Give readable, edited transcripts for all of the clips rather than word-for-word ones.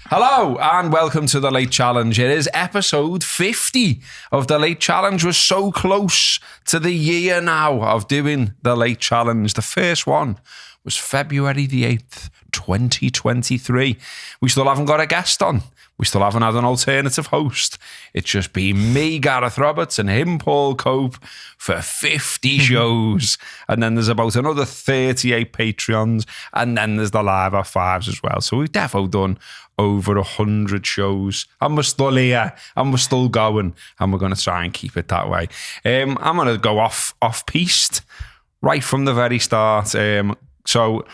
Hello and welcome to The Late Challenge. It is episode 50 of The Late Challenge. We're so close to the year now of doing The Late Challenge. The first one was February the 8th, 2023. We still haven't got a guest on. We still haven't had an alternative host. It's just been me, Gareth Roberts, and him, Paul Cope, for 50 shows. And then there's about another 38 Patreons. And then there's the Live at Fives as well. So we've definitely done over 100 shows. And we're still here. And we're still going. And we're going to try and keep it that way. I'm going to go off-piste right from the very start. So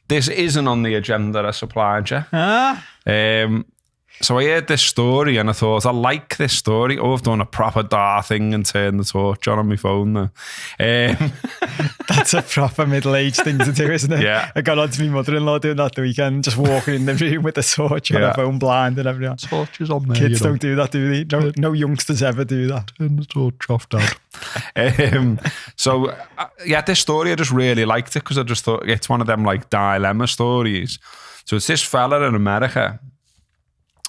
this isn't on the agenda I supplied you. So I heard this story and I thought, I like this story. Oh, I've done a proper dar thing and turned the torch on my phone now. That's a proper middle-aged thing to do, isn't it? Yeah. I got on to my mother-in-law doing that the weekend, just walking in the room with a torch on her phone, blind and everything. Torches on there. Kids don't do that, do they? No youngsters ever do that. Turn the torch off, Dad. This story, I just really liked it because I just thought it's one of them like dilemma stories. So it's this fella in America.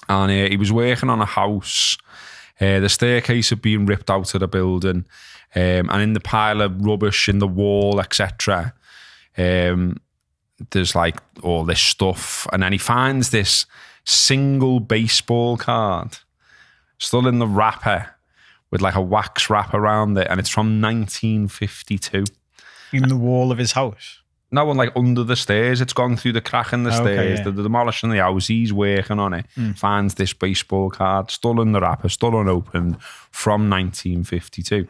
And he was working on a house. The staircase had been ripped out of the building. And in the pile of rubbish in the wall, etc., there's like all this stuff. And then he finds this single baseball card still in the wrapper with like a wax wrap around it. And it's from 1952. In the wall of his house? No one like under the stairs. It's gone through the crack in the stairs. Yeah. They're demolishing the house. He's working on it. Finds this baseball card still in the wrapper, still unopened from 1952.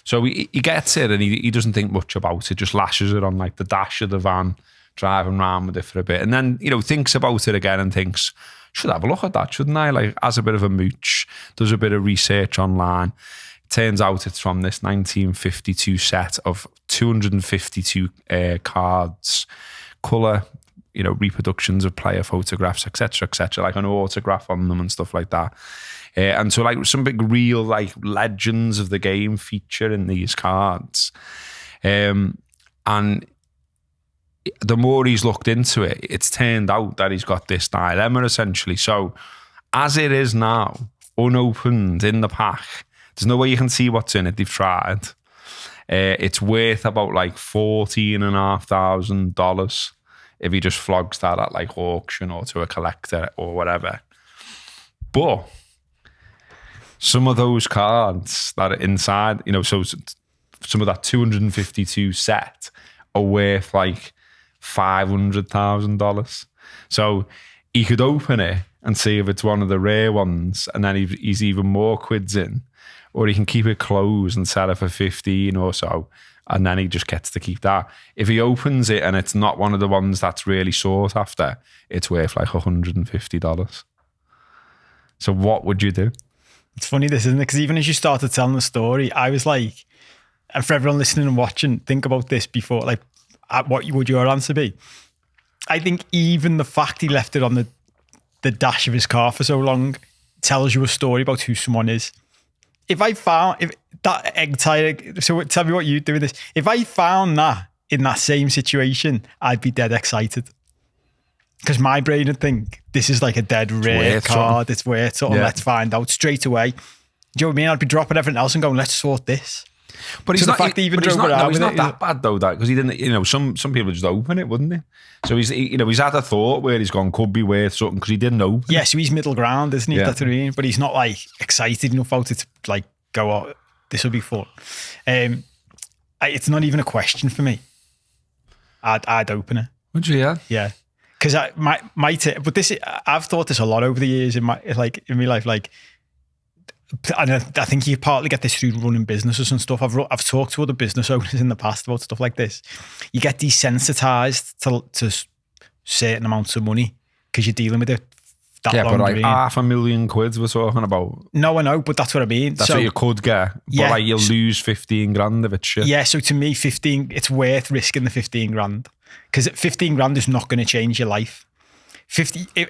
So he gets it and he doesn't think much about it. Just lashes it on like the dash of the van, driving around with it for a bit, and then thinks about it again and thinks, should have a look at that, shouldn't I? Like as a bit of a mooch, does a bit of research online. Turns out it's from this 1952 set of 252 cards, colour, reproductions of player photographs, etc., like an autograph on them and stuff like that. And so like some big real like legends of the game feature in these cards. And the more he's looked into it, it's turned out that he's got this dilemma essentially. So as it is now, unopened in the pack, there's no way you can see what's in it. They've tried. It's worth about like $14,500 if he just flogs that at like auction or to a collector or whatever. But some of those cards that are inside, so some of that 252 set are worth like $500,000. So he could open it and see if it's one of the rare ones, and then he's even more quids in. Or he can keep it closed and sell it for 15 or so, and then he just gets to keep that. If he opens it and it's not one of the ones that's really sought after, it's worth like $150. So what would you do? It's funny this, isn't it? Because even as you started telling the story, I was like, and for everyone listening and watching, think about this before, like, what would your answer be? I think even the fact he left it on the dash of his car for so long tells you a story about who someone is. If that egg tire, so tell me what you'd do with this. If I found that in that same situation, I'd be dead excited. Because my brain would think, this is like a dead rare card. It's worth something. Yeah. Let's find out straight away. Do you know what I mean? I'd be dropping everything else and going, let's sort this. But he's not that bad though, because he didn't, some people just open it, wouldn't they? So he's had a thought where he's gone, could be worth something because he didn't open it. Yeah, so he's middle ground, isn't he? Yeah. That's what I mean. But he's not like excited enough about it to like go, oh, this will be fun. It's not even a question for me. I'd open it. Would you? Yeah. Yeah. Because I've thought this a lot over the years in my life, like. And I think you partly get this through running businesses and stuff. I've talked to other business owners in the past about stuff like this. You get desensitized to certain amounts of money because you're dealing with it that long. Yeah, but like £500,000 we're talking about. No, I know, but that's what I mean. That's what you could get. But like you'll lose 15 grand of it, shit. Yeah, so to me, it's worth risking the 15 grand because 15 grand is not going to change your life.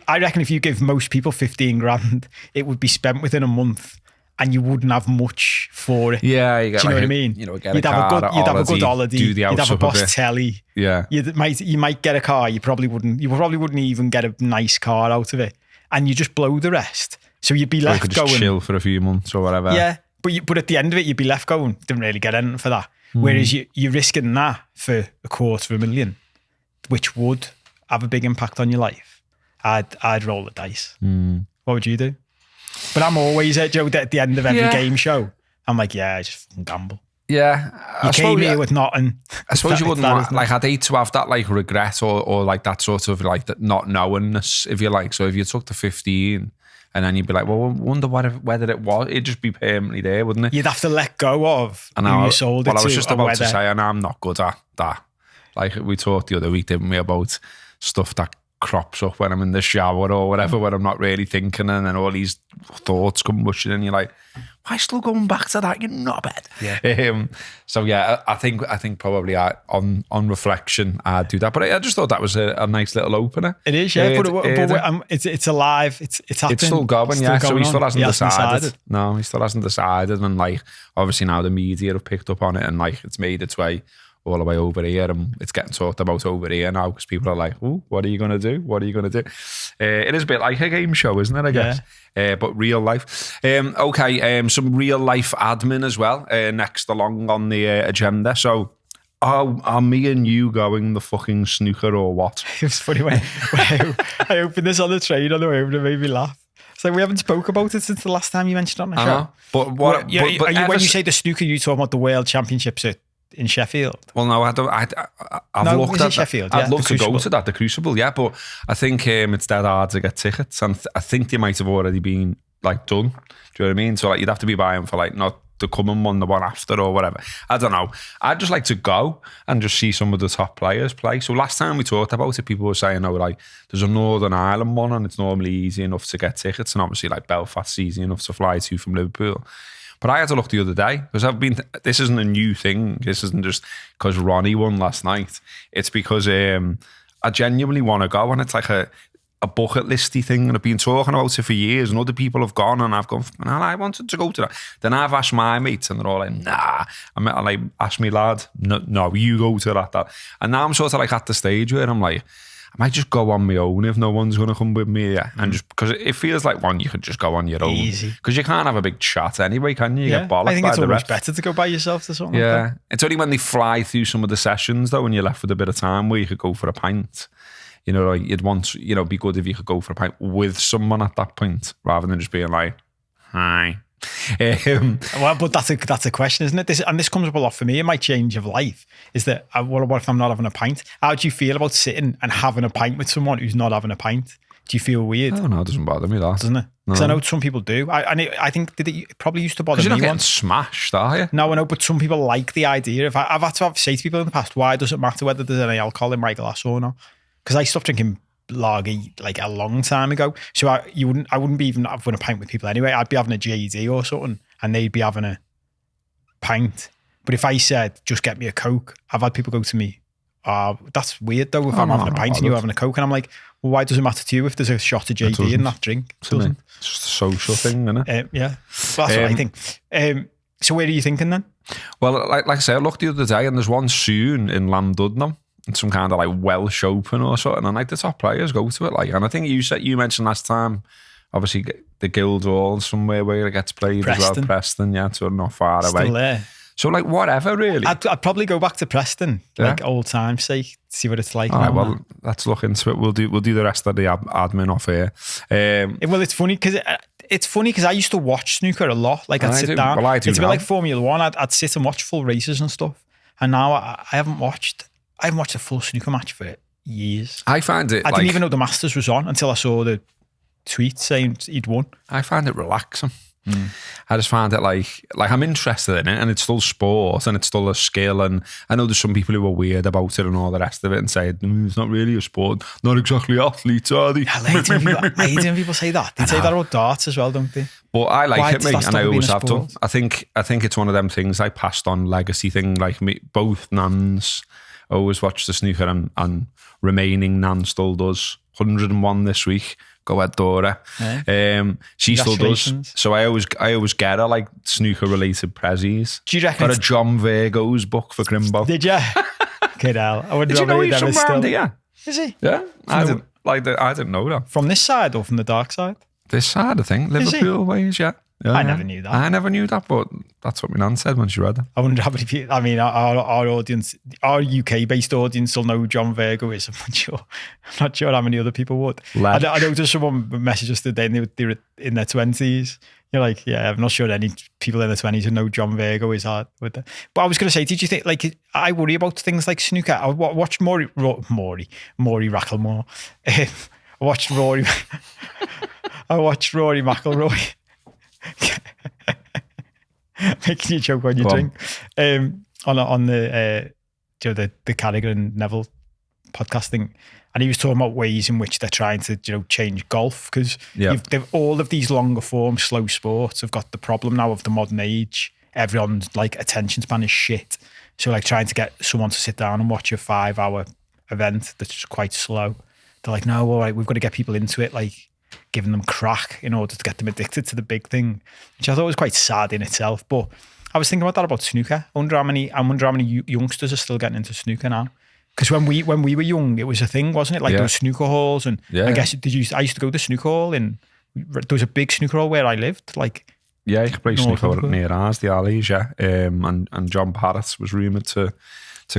I reckon if you give most people 15 grand, it would be spent within a month. And you wouldn't have much for it. Yeah, you get, do you know what I mean? You'd have a good holiday. You'd have a Boss telly. Yeah, you might get a car. You probably wouldn't even get a nice car out of it. and you just blow the rest. So you'd be Or you left could just going. chill for a few months or whatever. Yeah, but at the end of it, you'd be left going, didn't really get anything for that. Whereas you're risking that for $250,000, which would have a big impact on your life. I'd roll the dice. What would you do? But I'm always Joe at the end of every game show. I'm like, yeah, I just fucking gamble. Yeah, You came here with nothing. I suppose you wouldn't like. I'd hate to have that like regret or like that sort of like that not knowingness, if you like. So if you took the 15 and then you'd be like, well, I wonder whether it was. It'd just be permanently there, wouldn't it? You'd have to let go of who you sold it to. Well, I was just about to say, and I'm not good at that. Like we talked the other week, didn't we, about stuff that crops up when I'm in the shower or whatever, when I'm not really thinking, and then all these thoughts come rushing in. You're like, why still going back to that? You're not bad. Yeah. So yeah, I think probably on reflection I'd do that. But I just thought that was a nice little opener. It is, yeah. But it's alive. It's happening. It's still going, yeah. So he still hasn't decided. No, he still hasn't decided. And like, obviously now the media have picked up on it, and like it's made its way all the way over here, and it's getting talked about over here now because people are like, oh, what are you going to do? What are you going to do? It is a bit like a game show, isn't it, I guess? But real life. Okay, some real life admin as well next along on the agenda. So are me and you going the fucking snooker or what? It was funny when I opened this on the train on the way over, it made me laugh. So we haven't spoke about it since the last time you mentioned it on the show. But what? When you say the snooker, you talking about the World Championships in Sheffield? Well, no, I don't. I've looked at Sheffield. I'd love to go to that, the Crucible, yeah, but I think it's dead hard to get tickets, and I think they might have already been like done. Do you know what I mean? So like you'd have to be buying for like not the coming one, the one after, or whatever. I don't know. I'd just like to go and just see some of the top players play. So last time we talked about it, people were saying, oh, like there's a Northern Ireland one, and it's normally easy enough to get tickets, and obviously like Belfast's easy enough to fly to from Liverpool. But I had to look the other day because this isn't a new thing. This isn't just because Ronnie won last night. It's because I genuinely want to go, and it's like a bucket listy thing, and I've been talking about it for years, and other people have gone, and I've gone, I wanted to go to that. Then I've asked my mates, and they're all like, nah. I like, ask me, lad, no, you go to that. And now I'm sort of like at the stage where I'm like, I might just go on my own if no one's going to come with me. Yeah. And just because it feels like one, you could just go on your own. Easy. Because you can't have a big chat anyway, can you? You get bollocked. I think it's by the always rest. better to go by yourself to something. Yeah. Like that. It's only when they fly through some of the sessions, though, when you're left with a bit of time where you could go for a pint. You know, like you'd want, be good if you could go for a pint with someone at that point rather than just being like, hi. Well, but that's a question, isn't it? This comes up a lot for me in my change of life. Is that what if I'm not having a pint? How do you feel about sitting and having a pint with someone who's not having a pint? Do you feel weird? Oh no, it doesn't bother me, that doesn't it? Because I know some people do. I think it probably used to bother me. You're not getting once. smashed, are you? No, I know, but some people like the idea. If I've had to say to people in the past, why does it matter whether there's any alcohol in my glass or not? Because I stopped drinking lager like a long time ago, so I wouldn't be even having a pint with people anyway. I'd be having a JD or something, and they'd be having a pint. But if I said just get me a Coke, I've had people go to me, that's weird though if I'm having a pint and you're having a Coke, and I'm like, well, why does it matter to you if there's a shot of JD in that drink? It doesn't. It's just a social thing, isn't it? Yeah, well, that's what I think. So where are you thinking then? Well, like I say, I looked the other day, and there's one soon in Llandudno. It's some kind of like Welsh Open or something, and like the top players go to it. Like, and I think you mentioned last time, obviously the Guildhall somewhere where it gets played as well. Preston, yeah, so not far away. Still there. So like whatever, really. I'd probably go back to Preston, like old times, see what it's like. All right, well, let's look into it. We'll do the rest of the admin off here. Well, it's funny because I used to watch snooker a lot. Like I'd sit down. Well, I do it's a now. bit like Formula One. I'd sit and watch full races and stuff. And now I haven't watched a full snooker match for years. I find it. I didn't even know the Masters was on until I saw the tweet saying he'd won. I find it relaxing. I just find it like I'm interested in it, and it's still sport, and it's still a skill, and I know there's some people who are weird about it and all the rest of it and say it's not really a sport, not exactly athletes, are they? I hate when people say that. They say that about darts as well, don't they? But I like it, mate, and I always have done. sport? I think it's one of them things, like passed on legacy thing. Like me, both nans always watch the snooker, and remaining nan still does. 101 this week. Go at Dora. Yeah. She still does. So I always get her like snooker related prezzies. Do you reckon? Got a John Virgo's book for Grimbo. Did you? Good hell. I wouldn't. Did you know he's from around here? Is he? Yeah. I didn't. Like, I didn't know that. From this side or from the dark side? This side, I think. Liverpool ways, yeah. I never knew that. I never knew that, but that's what my nan said when she read it. I wonder how many people, I mean, our audience, our UK-based audience will know who John Virgo is. I'm not sure how many other people would. I noticed someone messaged us today and they were in their 20s. You're like, yeah, I'm not sure any people in their 20s who know John Virgo is hard with it. But I was going to say, did you think, like, I worry about things like snooker. I watched Maury Racklemore. I watched Rory McIlroy. Making you choke on your drink. On the Carragher and Neville podcasting, and he was talking about ways in which they're trying to change golf, because all of these longer form slow sports have got the problem now of the modern age. Everyone's like attention span is shit, so like trying to get someone to sit down and watch a 5-hour event that's quite slow, they're like, no, all right, we've got to get people into it, like giving them crack in order to get them addicted to the big thing, which I thought was quite sad in itself. But I was thinking about that about snooker. I wonder how many youngsters are still getting into snooker now. Because when we were young, it was a thing, wasn't it? Like those snooker halls, and I guess I used to go to the snooker hall, and there was a big snooker hall where I lived. Like, yeah, you could play snooker near ours, the alleys, yeah. And John Parrott was rumoured to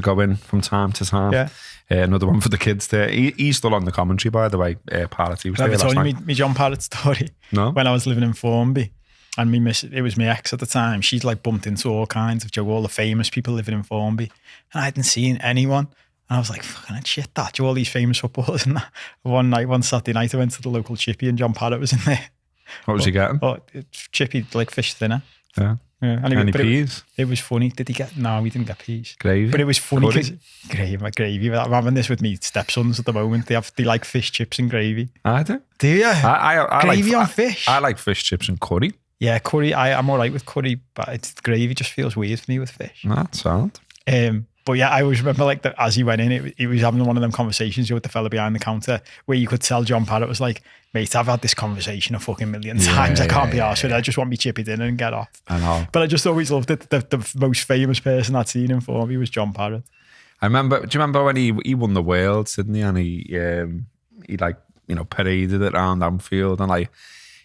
go in from time to time. Yeah. Another one for the kids there. He's still on the commentary, by the way. Parrott, he was there last night. Told you me John Parrott story? No. When I was living in Formby, and it was my ex at the time. She's like bumped into all kinds of all the famous people living in Formby, and I hadn't seen anyone. And I was like, fucking shit, that all these famous footballers. And one Saturday night, I went to the local chippy, and John Parrott was in there. What was he getting? Chippy, like fish thinner. Yeah. And any peas? It was funny. Did he get? No, we didn't get peas. Gravy. But it was funny because gravy. I'm having this with me stepsons at the moment. They like fish chips and gravy. I do. Do you? I gravy like, on fish. I like fish chips and curry. Yeah, curry. I'm all right with curry, but gravy just feels weird for me with fish. That's sound. But yeah, I always remember like that as he went in, he was having one of them conversations with the fella behind the counter where you could tell John Parrott was like, mate, I've had this conversation a fucking million times. I can't be arsed with it. I just want me chippy dinner and get off. I know. But I just always loved it. The most famous person I'd seen him for me was John Parrott. Do you remember when he won the Worlds, didn't he? And he like, paraded it around Anfield, and like,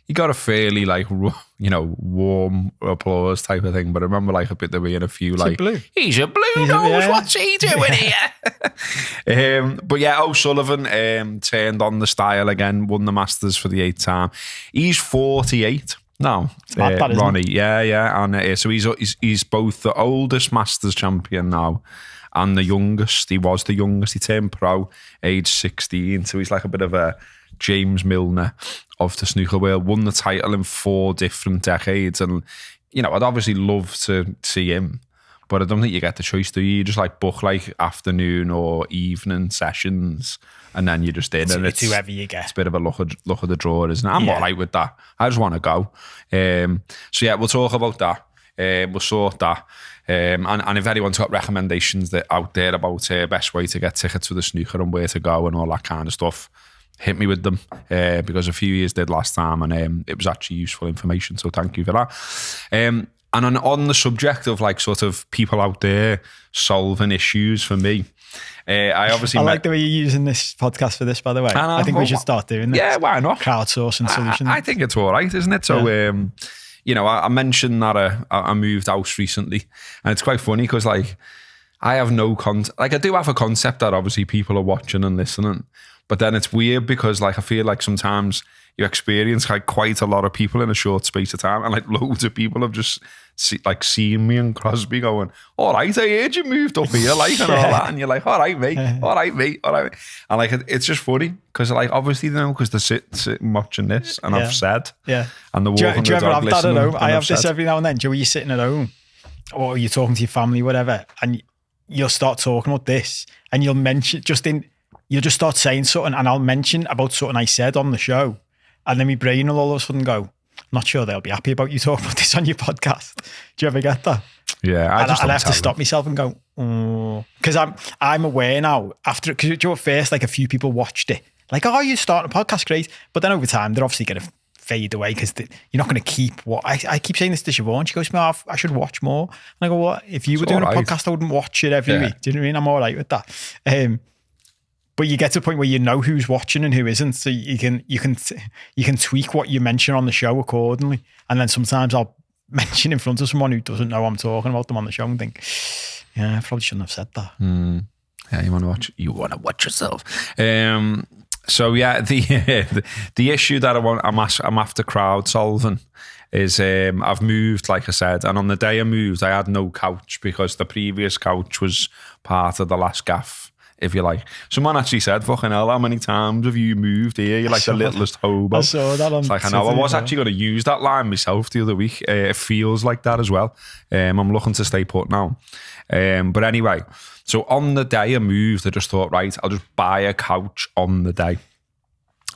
he got a fairly like, warm applause type of thing. But I remember like a bit there being a few like, he's a blue nose, what's he doing here? But yeah, O'Sullivan turned on the style again, won the Masters for the 8th time. He's 48 now, Ronnie. Yeah. And so he's both the oldest Masters champion now and the youngest. He was the youngest. He turned pro age 16. So he's like a bit of a James Milner of the snooker world, won the title in 4 different decades. And, I'd obviously love to see him, but I don't think you get the choice, do you? You just like book like afternoon or evening sessions, and then you're just in. It's whoever you get. It's a bit of a luck of the draw, isn't it? I'm all right with that. I just want to go. So yeah, we'll talk about that. We'll sort that. And if anyone's got recommendations out there about best way to get tickets for the snooker and where to go and all that kind of stuff, hit me with them, because a few years did last time, and it was actually useful information, so thank you for that. And on the subject of like sort of people out there solving issues for me, I like the way you're using this podcast for this, by the way. I think we should start doing this. Yeah, why not? Crowdsourcing solutions. I think it's all right, isn't it? So, I mentioned that I moved house recently, and it's quite funny because like I have no I do have a concept that obviously people are watching and listening. But then it's weird because like I feel like sometimes you experience like quite a lot of people in a short space of time, and like loads of people have just seen me and Crosby going, all right, I heard you moved up here, like, and all that, and you're like, all right, mate, all right, and like it's just funny because like obviously because they're sitting watching this, and I've said, and the walking do you ever have that at home? I have this said. Every now and then. Joe, you're sitting at home, or you're talking to your family, whatever, and you'll start talking about this, and you'll mention you'll just start saying something, and I'll mention about something I said on the show, and then my brain will all of a sudden go, I'm not sure they'll be happy about you talking about this on your podcast. Do you ever get that? Yeah, I have to stop myself and go, because I'm aware now after, because at first like a few people watched it, like, oh, you're starting a podcast, great, but then over time they're obviously going to fade away because you're not going to keep what I keep saying this to Siobhan. She goes, no, I should watch more. And I go, what? If you were doing a podcast, I wouldn't watch it every week. Do you know what I mean? I'm all right with that. But you get to a point where you know who's watching and who isn't, so you can tweak what you mention on the show accordingly. And then sometimes I'll mention in front of someone who doesn't know I'm talking about them on the show and think, yeah, I probably shouldn't have said that. Yeah, you want to watch yourself. So yeah, the issue that I'm after crowd solving is I've moved, like I said, and on the day I moved, I had no couch because the previous couch was part of the last gaff, if you like. Someone actually said, fucking hell, how many times have you moved here? You're like the littlest hobo. I saw that on It's like, I know, I was actually going to use that line myself the other week. It feels like that as well. I'm looking to stay put now. But anyway, so on the day I moved, I just thought, right, I'll just buy a couch on the day.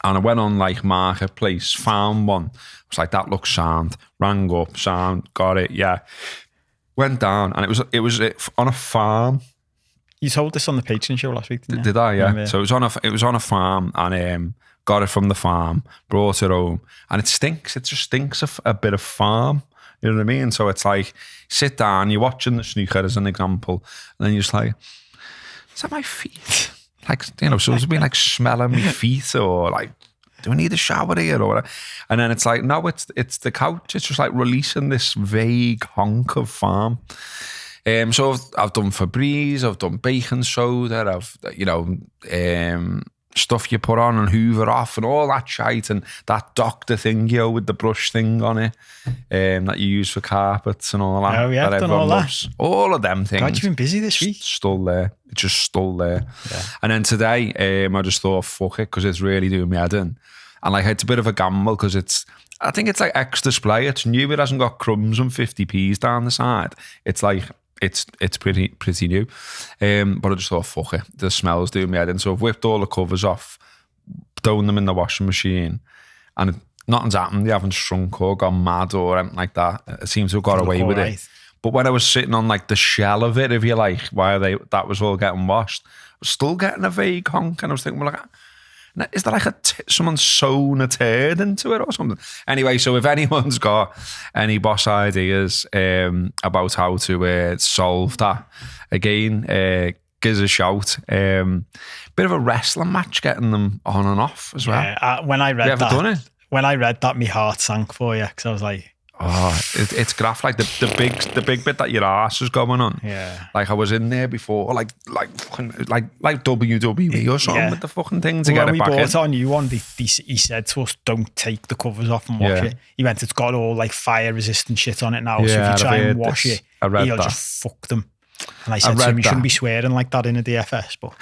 And I went on like Marketplace, found one. I was like, that looks sound. Rang up, sound, got it, yeah. Went down, and it was on a farm. You told this on the Patreon show last week, didn't you? Did I? Yeah. So it was on a farm, and got it from the farm, brought it home, and it stinks. It just stinks of a bit of farm. You know what I mean? So it's like, sit down, you're watching the snooker as an example, and then you're just like, is that my feet? Like, you know, so it's been like smelling my feet, or like, do I need a shower here or whatever? And then it's like, no, it's the couch. It's just like releasing this vague honk of farm. So I've done Febreze, I've done baking soda, I've, you know, stuff you put on and hoover off and all that shite, and that doctor thing, you know, with the brush thing on it, that you use for carpets and all that. Oh yeah, that done all loves. that. All of them things. God, you've been busy this week. Still there. It's just still there. Yeah. And then today, I just thought, fuck it, because it's really doing me head in. And like, it's a bit of a gamble because I think it's like X-Display. It's new. It hasn't got crumbs and 50p's down the side. It's like, it's pretty new. But I just thought, fuck it, the smell's doing me head in. So I've whipped all the covers off, thrown them in the washing machine, and nothing's happened. They haven't shrunk or gone mad or anything like that. It seems to have got away with it. But when I was sitting on like the shell of it, if you like, while that was all getting washed, I was still getting a vague honk, and I was thinking, well, like, is there like someone sewn a turd into it or something? Anyway, so if anyone's got any boss ideas about how to solve that, again, give us a shout. Bit of a wrestling match getting them on and off as well. Yeah, when I read Have you ever done it? When I read that, my heart sank for you because I was like, oh, it's graft, like the big bit that your arse is going on. Yeah. Like I was in there before, like WWE or something with the fucking thing to get it back in. When we bought our new one, he said to us, don't take the covers off and wash it. He went, it's got all like fire resistant shit on it now, so if you try and wash it, you'll just fuck them. And I said to him, you shouldn't be swearing like that in a DFS, but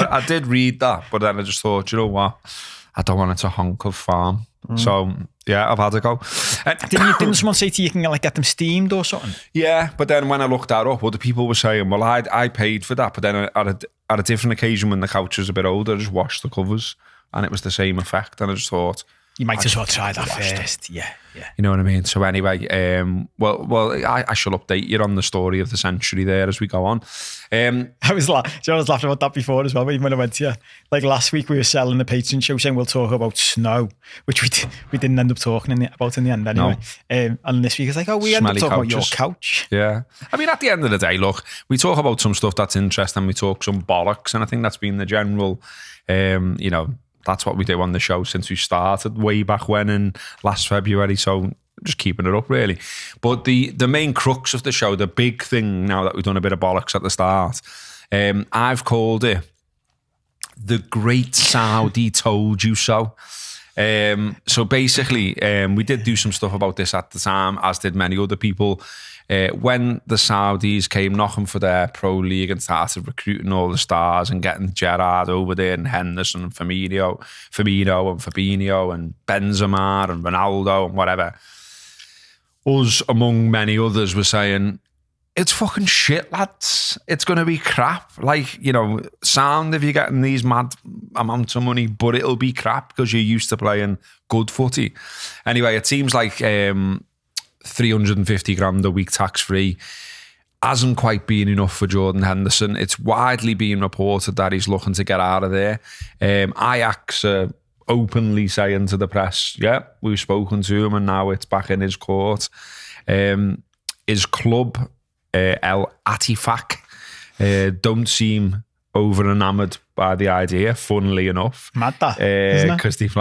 I did read that, but then I just thought, you know what, I don't want it to honk of farm. So yeah, I've had to go. Didn't someone say to you, you can like get them steamed or something? Yeah, but then when I looked that up, other people were saying, well, I paid for that, but then at a different occasion when the couch was a bit older, I just washed the covers and it was the same effect. And I just thought, you might as well try that first. Yeah. You know what I mean? So anyway, well, I shall update you on the story of the century there as we go on. I was laughing about that before as well, even when I went to you. Like last week we were selling the Patreon show saying we'll talk about snow, which we didn't end up talking about in the end anyway. No. And this week it's like, we ended up talking about your couch. Yeah. I mean, at the end of the day, look, we talk about some stuff that's interesting, we talk some bollocks, and I think that's been the general, you know, that's what we do on the show since we started way back when in last February. So just keeping it up, really. But the main crux of the show, the big thing now that we've done a bit of bollocks at the start, I've called it the Great Saudi Told You So. So basically, we did do some stuff about this at the time, as did many other people. When the Saudis came knocking for their pro league and started recruiting all the stars and getting Gerard over there and Henderson and Firmino and Fabinho and Benzema and Ronaldo and whatever, us, among many others, were saying, it's fucking shit, lads. It's going to be crap. Like, you know, sound if you're getting these mad amounts of money, but it'll be crap because you're used to playing good footy. Anyway, it seems like 350 grand a week tax-free hasn't quite been enough for Jordan Henderson. It's widely being reported that he's looking to get out of there. Ajax openly saying to the press, yeah, we've spoken to him and now it's back in his court. His club, El Attifaq, don't seem over enamoured by the idea, funnily enough. Mad that, isn't it? Because they've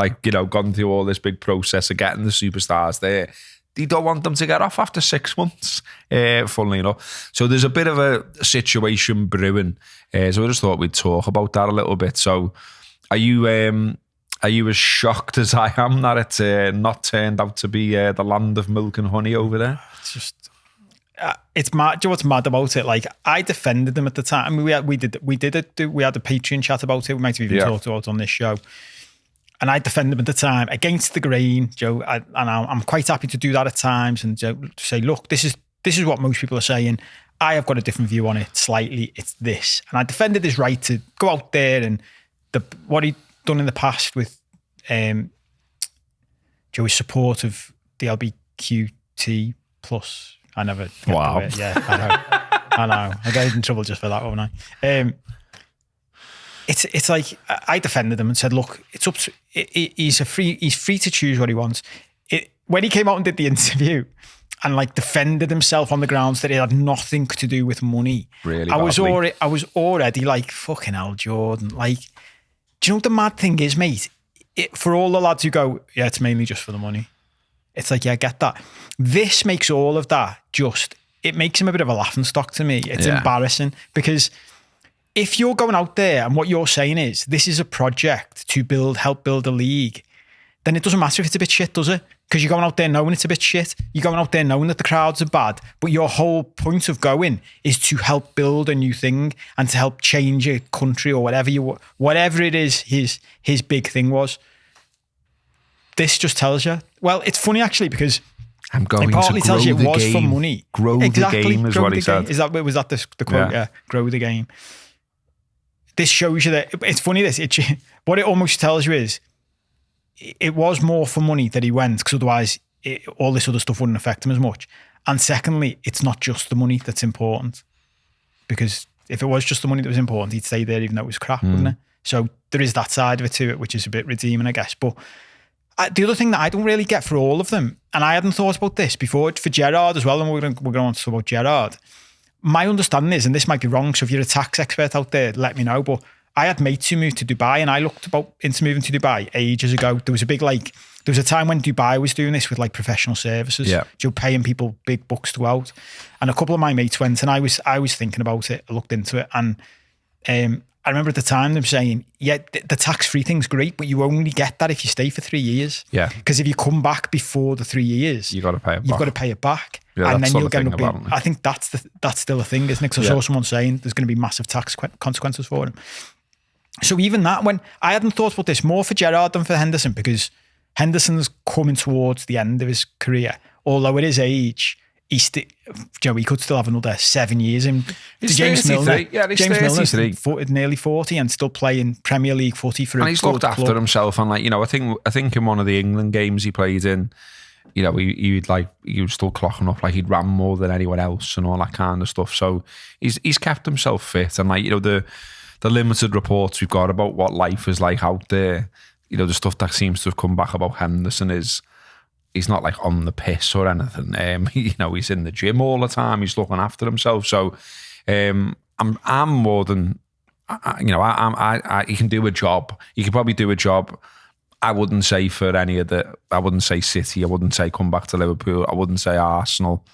gone through all this big process of getting the superstars there. They don't want them to get off after 6 months, funnily enough. So there's a bit of a situation brewing. So I just thought we'd talk about that a little bit. So are you as shocked as I am that it's not turned out to be the land of milk and honey over there? It's just... it's mad. Do you know what's mad about it? Like, I defended them at the time. I mean, we had a Patreon chat about it. We might have even talked about it on this show. And I defended them at the time against the grain, Joe. And I'm quite happy to do that at times and say, look, this is what most people are saying. I have got a different view on it slightly. It's this, and I defended his right to go out there and what he'd done in the past with Joe's support of the LGBTQ plus. I never. Wow. Yeah, I know. I got in trouble just for that, won't I? It's like I defended him and said, look, it's up to he's free to choose what he wants. When he came out and did the interview and like defended himself on the grounds that it had nothing to do with money. Really, I was already like, fucking hell, Jordan. Like, do you know what the mad thing is, mate? For all the lads who go, yeah, it's mainly just for the money. It's like, yeah, I get that. This makes all of that it makes him a bit of a laughingstock to me. It's embarrassing because if you're going out there and what you're saying is this is a project to help build a league, then it doesn't matter if it's a bit shit, does it? Because you're going out there knowing it's a bit shit. You're going out there knowing that the crowds are bad. But your whole point of going is to help build a new thing and to help change a country or whatever it is his big thing was. This just tells you. Well, it's funny actually because I'm going it partly to grow tells you it the was game. for money. Grow the game is what he said. Was that the quote? Yeah, grow the game. This shows you that it's funny. What it almost tells you is it was more for money that he went because otherwise all this other stuff wouldn't affect him as much. And secondly, it's not just the money that's important because if it was just the money that was important, he'd stay there even though it was crap, wouldn't it? So there is that side of it to it, which is a bit redeeming, I guess. But the other thing that I don't really get for all of them, and I hadn't thought about this before, for Gerard as well, and we're going to talk about Gerard. My understanding is, and this might be wrong, so if you're a tax expert out there, let me know, but I had mates who moved to Dubai and I looked into moving to Dubai ages ago. There was a time when Dubai was doing this with like professional services, paying people big bucks to go out. And a couple of my mates went and I was thinking about it. I looked into it and I remember at the time them saying, yeah, the tax-free thing's great, but you only get that if you stay for 3 years. Yeah. Because if you come back before the 3 years, you've got to pay it back. You've got to pay it back. Yeah, and then you'll get up. I think that's still a thing, isn't it? Because I saw someone saying there's going to be massive tax consequences for him. So even that, when I hadn't thought about this more for Gerard than for Henderson, because Henderson's coming towards the end of his career, although at his age, he could still have another 7 years in. James Milner, Milner's nearly 40 and still playing Premier League footy for. And he's looked after himself. And I think in one of the England games he played in, he was still clocking up, like he'd ran more than anyone else and all that kind of stuff. So he's kept himself fit. And the limited reports we've got about what life is like out there, the stuff that seems to have come back about Henderson is. He's not like on the piss or anything. He's in the gym all the time. He's looking after himself. So, I'm more than, he can do a job. He could probably do a job. I wouldn't say for any of I wouldn't say City. I wouldn't say come back to Liverpool. I wouldn't say Arsenal.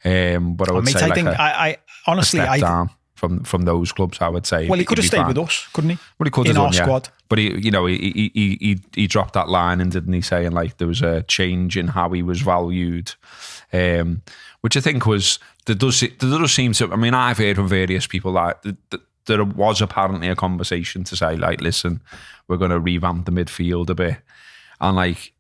But I would say I honestly, step down from those clubs. I would say. Well, he could have stayed with us, couldn't he? Well, he could have done, our squad. But he dropped that line, and didn't he, saying like there was a change in how he was valued, which I think there does seem to. I mean, I've heard from various people that there was apparently a conversation to say like, listen, we're going to revamp the midfield a bit, and like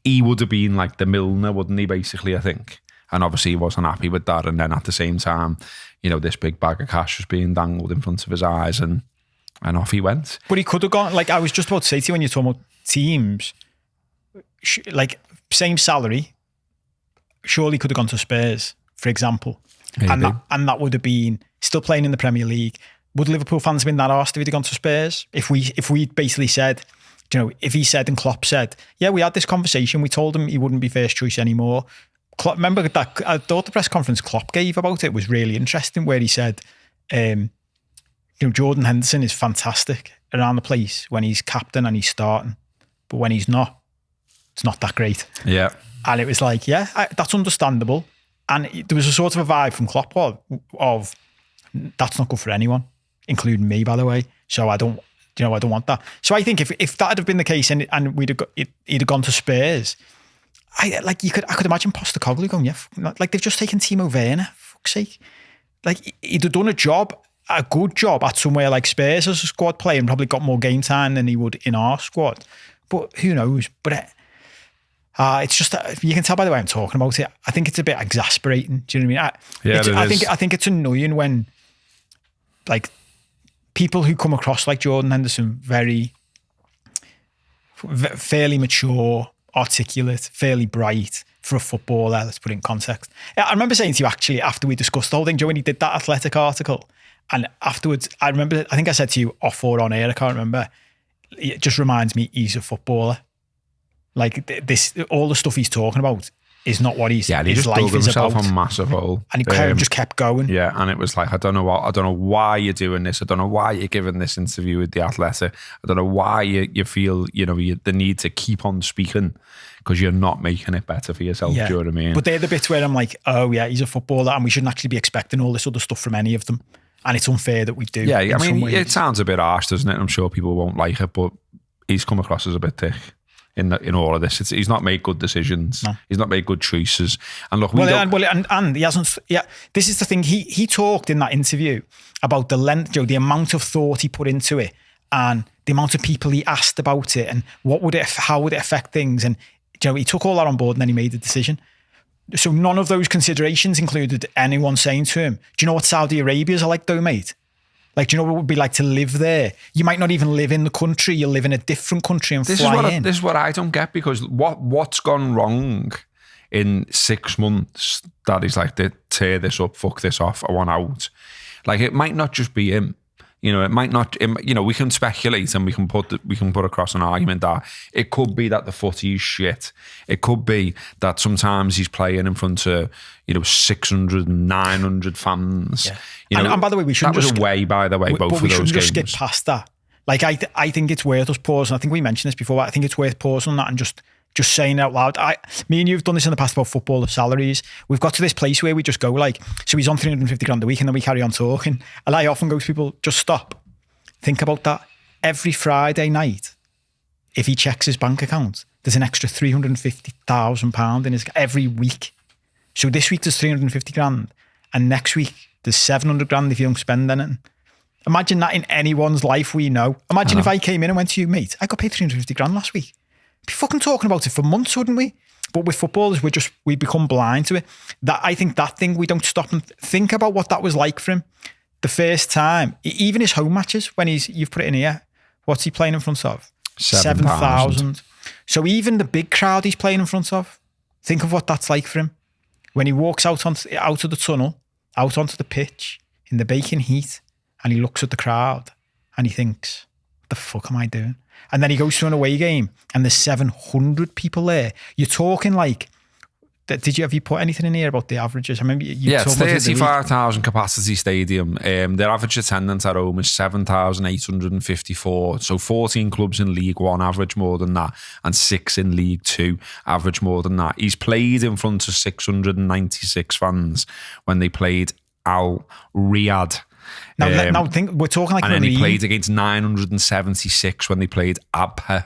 he would have been like the Milner, wouldn't he? Basically, I think, and obviously he wasn't happy with that, and then at the same time, this big bag of cash was being dangled in front of his eyes, and off he went. But he could have gone, like I was just about to say to you when you're talking about teams, like same salary, surely could have gone to Spurs, for example. Maybe. And that would have been still playing in the Premier League. Would Liverpool fans have been that arsed if he'd have gone to Spurs? If we basically said, if he said and Klopp said, yeah, we had this conversation, we told him he wouldn't be first choice anymore. Klopp, remember that, I thought the press conference Klopp gave about it was really interesting, where he said, Jordan Henderson is fantastic around the place when he's captain and he's starting, but when he's not, it's not that great. Yeah. And it was like, that's understandable. And there was a sort of a vibe from Klopp of that's not good for anyone, including me, by the way. So I don't want that. So I think if that had been the case and he'd have gone to Spurs, I could imagine Postecoglou going, like they've just taken Timo Werner, for fuck's sake. Like he'd have done a good job at somewhere like Spurs as a squad player and probably got more game time than he would in our squad. But who knows? But it's just that you can tell by the way I'm talking about it. I think it's a bit exasperating. Do you know what I mean? I think it's annoying when like people who come across like Jordan Henderson, fairly mature, articulate, fairly bright for a footballer. Let's put it in context. I remember saying to you actually after we discussed the whole thing, Joe, when he did that Athletic article, and afterwards, I think I said to you off or on air, I can't remember. It just reminds me he's a footballer. Like this, all the stuff he's talking about is not what his he just life dug is himself about. a massive hole. And he just kept going. Yeah, and it was like, I don't know why you're doing this. I don't know why you're giving this interview with the Athletic. I don't know why you feel, the need to keep on speaking because you're not making it better for yourself. Yeah. Do you know what I mean? But they're the bits where I'm like, oh yeah, he's a footballer and we shouldn't actually be expecting all this other stuff from any of them. And it's unfair that we do. Yeah, I mean, it sounds a bit harsh, doesn't it? I'm sure people won't like it, but he's come across as a bit thick in all of this. He's not made good decisions. No. He's not made good choices. And look, and he hasn't. Yeah, this is the thing. He talked in that interview about the length, Joe, the amount of thought he put into it, and the amount of people he asked about it, and how would it affect things, and he took all that on board, and then he made the decision. So none of those considerations included anyone saying to him, do you know what Saudi Arabia's are like though, mate? Like, do you know what it would be like to live there? You might not even live in the country. You'll live in a different country and fly in. This is what I don't get, because what's gone wrong in 6 months that he's like, tear this up, fuck this off, I want out. Like, it might not just be him. It might not, we can speculate and we can put across an argument that it could be that the footy is shit. It could be that sometimes he's playing in front of, 600 and 900 fans. Yeah. And by the way, we shouldn't that was away, by the way, both of those games. But we shouldn't just skip past that. Like, I think it's worth us pausing. I think we mentioned this before, but I think it's worth pausing on that and just saying it out loud. Me and you have done this in the past about footballer salaries. We've got to this place where we just go like, so he's on 350 grand a week and then we carry on talking. And I often go to people, just stop. Think about that. Every Friday night, if he checks his bank account, there's an extra £350,000 in his every week. So this week there's 350 grand and next week there's 700 grand if you don't spend anything. Imagine that in anyone's life we know. Imagine if I came in and went to you, mate, I got paid 350 grand last week. Be fucking talking about it for months, wouldn't we? But with footballers, we become blind to it. I think that thing, we don't stop and think about what that was like for him. The first time, even his home matches, when you've put it in here, what's he playing in front of? 7,000. So even the big crowd he's playing in front of, think of what that's like for him. When he walks out of the tunnel, out onto the pitch, in the baking heat, and he looks at the crowd, and he thinks, what the fuck am I doing? And then he goes to an away game and there's 700 people there. You're talking like, have you put anything in here about the averages? I remember it's 35,000 capacity stadium. Their average attendance at home is 7,854. So 14 clubs in League One average more than that, and 6 in League Two average more than that. He's played in front of 696 fans when they played Al Riyadh. Now think we're talking like, and then he played against 976 when they played Abha.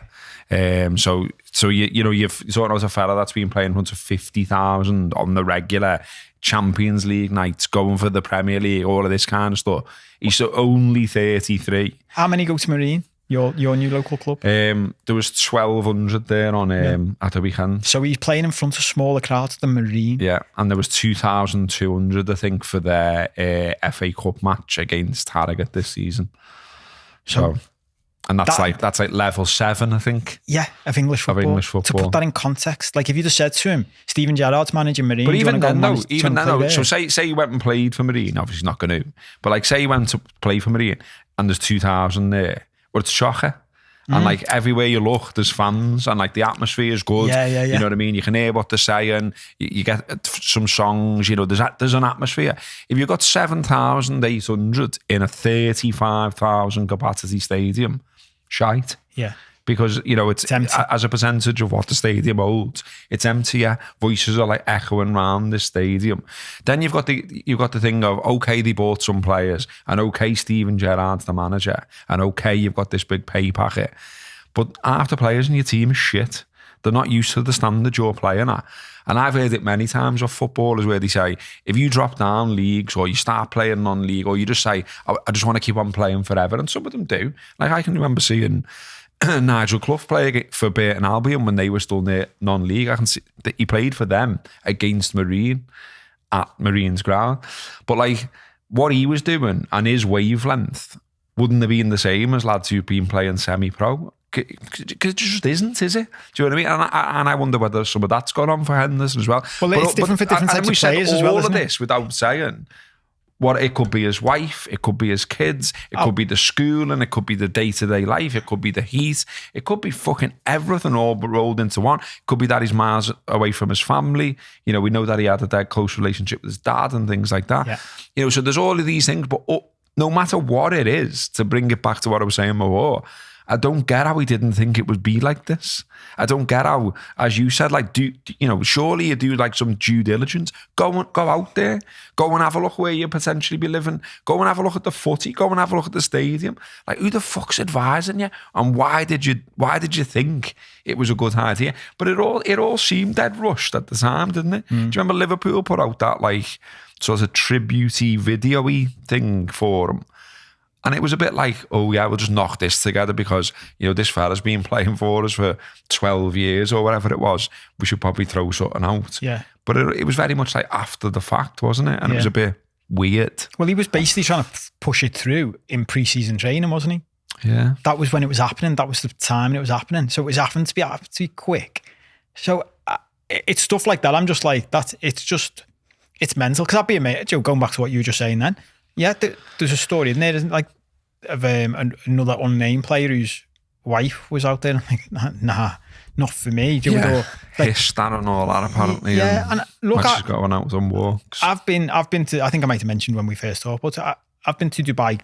So you've sort of as a fella that's been playing in front of 50,000 on the regular, Champions League nights, going for the Premier League, all of this kind of stuff. He's only 33. How many go to Marine? Your new local club? There was 1,200 there on at the weekend. So he's playing in front of smaller crowds than Marine. Yeah, and there was 2,200, I think, for their FA Cup match against Harrogate this season. So and that's like level 7, I think. Yeah, of English football. To put that in context, like if you just said to him, Steven Gerrard's managing Marine. But even then, so say you went and played for Marine. Obviously, he's not going to. But like, say you went to play for Marine, and there's 2,000 there. Well, it's shocker. And like everywhere you look, there's fans, and like the atmosphere is good. Yeah. You know what I mean? You can hear what they're saying. You get some songs, you know, there's an atmosphere. If you've got 7,800 in a 35,000 capacity stadium, shite. Yeah. Because, you know, it's empty. as a percentage of what the stadium holds, it's empty. Yeah, voices are like echoing around this stadium. Then you've got the thing of, okay, they bought some players, and okay, Steven Gerrard's the manager, and okay, you've got this big pay packet, but half the players in your team is shit. They're not used to the standard you're playing at. And I've heard it many times of footballers where they say, if you drop down leagues or you start playing non-league, or you just say, I just want to keep on playing forever, and some of them do. Like I can remember seeing Nigel Clough play for Burton Albion when they were still near non-league. I can see that he played for them against Marine at Marine's ground. But like what he was doing and his wavelength wouldn't have been the same as lads who've been playing semi-pro. Because it just isn't, is it? Do you know what I mean? And I wonder whether some of that's gone on for Henderson as well. Well, it's different for different types of players as well, all of this without saying what it could be his wife, it could be his kids, it could be the schooling, it could be the day-to-day life, it could be the heat, it could be fucking everything all rolled into one. It could be that he's miles away from his family. You know, we know that he had a dead close relationship with his dad and things like that. Yeah. You know, so there's all of these things, but no matter what it is, to bring it back to what I was saying before, I don't get how he didn't think it would be like this. I don't get how, as you said, like, surely you do like some due diligence. Go out there. Go and have a look where you potentially be living. Go and have a look at the footy. Go and have a look at the stadium. Like, who the fuck's advising you? And why did you think it was a good idea? But it all seemed dead rushed at the time, didn't it? Do you remember Liverpool put out that like sort of tribute-y, video-y thing for him? And it was a bit like, oh yeah, we'll just knock this together because, you know, this fella's been playing for us for 12 years or whatever it was. We should probably throw something out. Yeah. But it was very much like after the fact, wasn't it? And it was a bit weird. Well, he was basically trying to push it through in pre-season training, wasn't he? Yeah. That was when it was happening. That was the time it was happening. So it was happening to be quick. So it's stuff like that. I'm just like, it's mental. Because I'd be amazed, going back to what you were just saying then. Yeah, there's a story, isn't there? Isn't like of another unnamed player whose wife was out there. I'm like, nah, not for me. Hissed that and all that apparently. Yeah, and look, she's going out on walks. I've been to. I think I might have mentioned when we first talked, but I've been to Dubai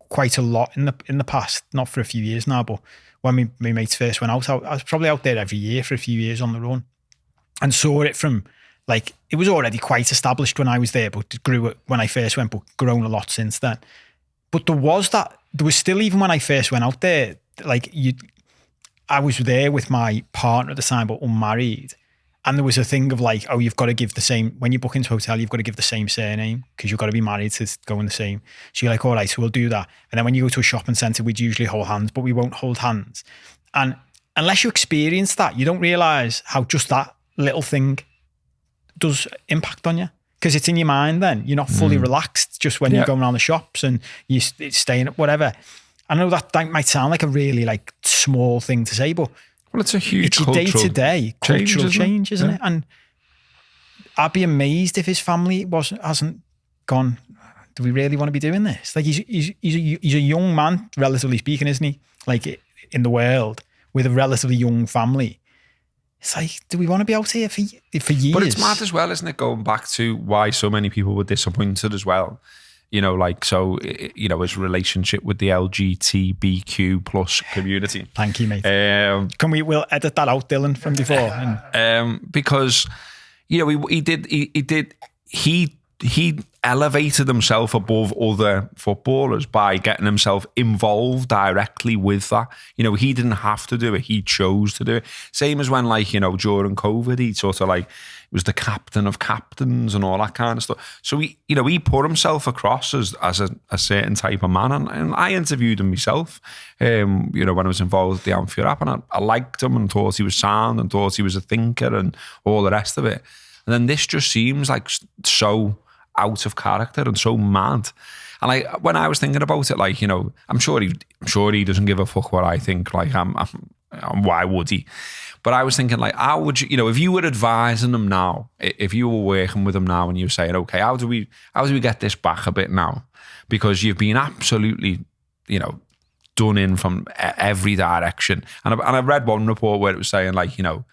quite a lot in the past. Not for a few years now, but when my mates first went out, I was probably out there every year for a few years on the run, and saw it from. Like, it was already quite established when I was there, but it grew when I first went, but grown a lot since then. But there was still, even when I first went out there, like I was there with my partner at the time, but unmarried. And there was a thing of like, oh, you've got to give the same, when you book into a hotel, you've got to give the same surname because you've got to be married to go in the same. So you're like, all right, so we'll do that. And then when you go to a shopping centre, we'd usually hold hands, but we won't hold hands. And unless you experience that, you don't realise how just that little thing does impact on you, because it's in your mind then. You're not fully relaxed just when you're going around the shops and you're staying at whatever. I know that might sound like a really like small thing to say, but it's a huge day-to-day cultural change, isn't it? And I'd be amazed if his family hasn't gone, do we really want to be doing this? Like he's a young man, relatively speaking, isn't he? Like in the world with a relatively young family. It's like, do we want to be out here for years? But it's mad as well, isn't it? Going back to why so many people were disappointed as well. You know, like, so, you know, his relationship with the LGBTQ plus community. Thank you, mate. We'll edit that out, Dylan, from before. Because, you know, he elevated himself above other footballers by getting himself involved directly with that. You know, he didn't have to do it. He chose to do it. Same as when, like, you know, during COVID, he sort of like was the captain of captains and all that kind of stuff. So he put himself across as a certain type of man. And I interviewed him myself, you know, when I was involved with the Anfield app, and I liked him and thought he was sound and thought he was a thinker and all the rest of it. And then this just seems like so out of character and so mad. And like, when I was thinking about it, like, you know, I'm sure he doesn't give a fuck what I think. Like, why would he? But I was thinking, like, how would you, you know, if you were advising him now, if you were working with him now and you were saying, okay, how do we get this back a bit now? Because you've been absolutely, you know, done in from every direction. And I read one report where it was saying, like, you know,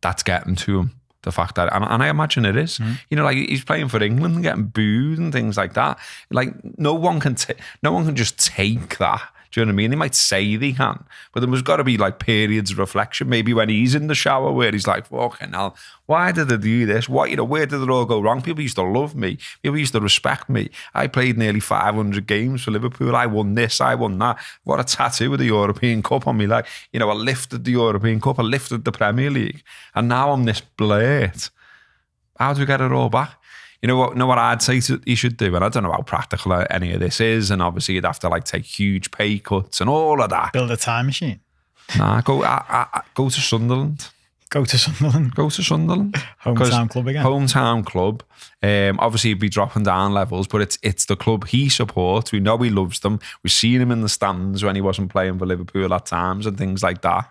that's getting to him. The fact that, and I imagine it is, you know, like he's playing for England and getting booed and things like that. Like no one can just take that. Do you know what I mean? They might say they can, but there's got to be like periods of reflection. Maybe when he's in the shower where he's like, fucking hell, why did they do this? What, you know, where did it all go wrong? People used to love me. People used to respect me. I played nearly 500 games for Liverpool. I won this, I won that. What a tattoo with the European Cup on me. Like, you know, I lifted the European Cup, I lifted the Premier League. And now I'm this blurt. How do we get it all back? You know what I'd say he should do? And I don't know how practical any of this is. And obviously you'd have to like take huge pay cuts and all of that. Build a time machine. Nah, go to Sunderland. Go to Sunderland. Hometown club again. Hometown club. Obviously he'd be dropping down levels, but it's the club he supports. We know he loves them. We've seen him in the stands when he wasn't playing for Liverpool at times and things like that.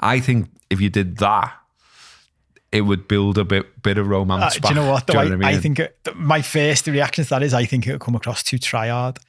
I think if you did that, it would build a bit of romance back. Do you know what? Though, I mean? I think my first reaction to that is I think it would come across too try-hard.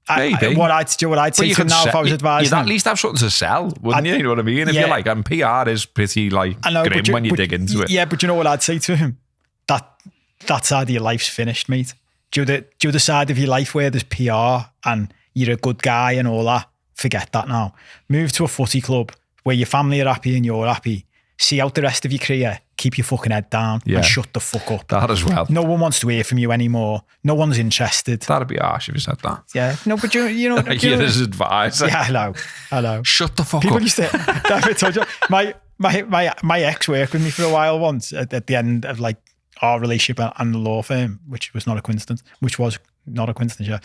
Maybe. What I'd say to him now if I was advising you'd at least have something to sell, wouldn't you? You know what I mean? If you're like, and PR is pretty like grim when you dig into it. Yeah, but you know what I'd say to him? That side of your life's finished, mate. Do the side of your life where there's PR and you're a good guy and all that, forget that now. Move to a footy club where your family are happy and you're happy. See out the rest of your career. Keep your fucking head down and shut the fuck up. That as well. No one wants to hear from you anymore. No one's interested. That'd be harsh if you said that. Yeah. No, but you know. You're his advisor. Yeah, I know. Shut the fuck People up. used to, I told you, my ex worked with me for a while once at the end of like our relationship and the law firm, which was not a coincidence, yeah.